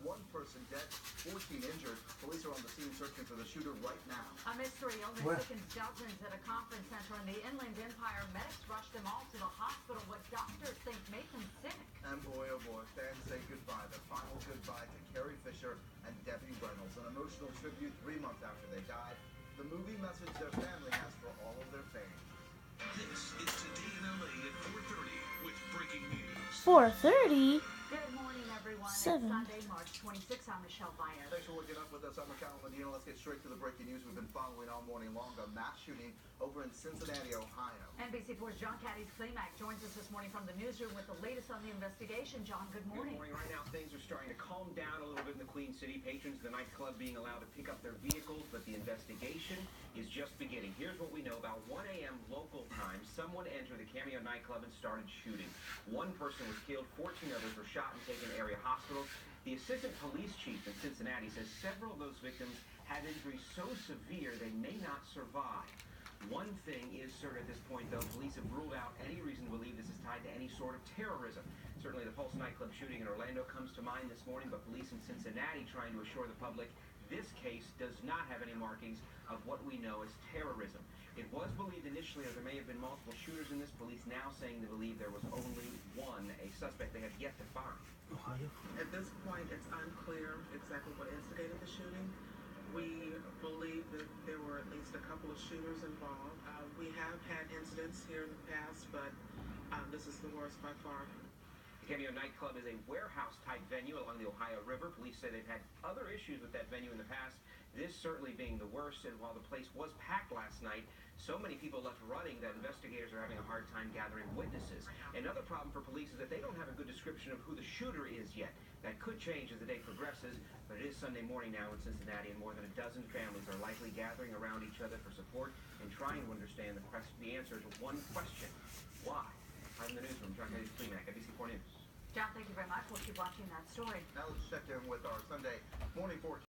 one person dead, 14 injured. Police are on the scene searching for the shooter right now. A mystery illness sickens dozens at a conference center in the Inland Empire. Medics rushed them all to the hospital. What doctors think made them sick. And boy, oh boy, fans say goodbye. The final goodbye to Carrie Fisher and Debbie Reynolds. An emotional tribute 3 months after they died. The movie message their family has for all of their fans. This is Today in LA at 4:30 with breaking news. 4:30. Good morning, everyone. 7. It's Sunday, March 26th. I'm Michelle Baez. Thanks for waking up with us. I'm McCallum Medina. Let's get straight to the breaking news we've been following all morning long. A mass shooting over in Cincinnati, Ohio. NBC4's John Caddy's-Klimak joins us this morning from the newsroom with the latest on the investigation. John, good morning. Good morning. Right now, things are starting to calm down a little bit in the Queen City. Patrons of the nightclub being allowed to pick up their vehicles, but the investigation is just beginning. Here's what we know. About 1 a.m. local time, someone entered the Cameo nightclub and started shooting. One person was killed, 14 others were shot and taken to area hospitals. The assistant police chief in Cincinnati says several of those victims had injuries so severe they may not survive. One thing is certain at this point, though, police have ruled out any reason to believe this is tied to any sort of terrorism. Certainly the Pulse nightclub shooting in Orlando comes to mind this morning, but police in Cincinnati trying to assure the public this case does not have any markings of what we know as terrorism. It was believed initially that there may have been multiple shooters in this. Police now saying they believe there was only one, a suspect they have yet to find. At this point, it's unclear exactly what instigated the shooting. We believe that there were at least a couple of shooters involved. We have had incidents here in the past, but this is the worst by far. The Cameo nightclub is a warehouse-type venue along the Ohio River. Police say they've had other issues with that venue in the past, this certainly being the worst. And while the place was packed last night, so many people left running that investigators are having a hard time gathering witnesses. Another problem for police is that they don't have a good description of who the shooter is yet. That could change as the day progresses, but it is Sunday morning now in Cincinnati, and more than a dozen families are likely gathering around each other for support and trying to understand the answer to one question: why? I'm in the newsroom, John Caddy's-Klimak, NBC4 News. John, thank you very much. We'll keep watching that story. Now let's check in with our Sunday morning forecast.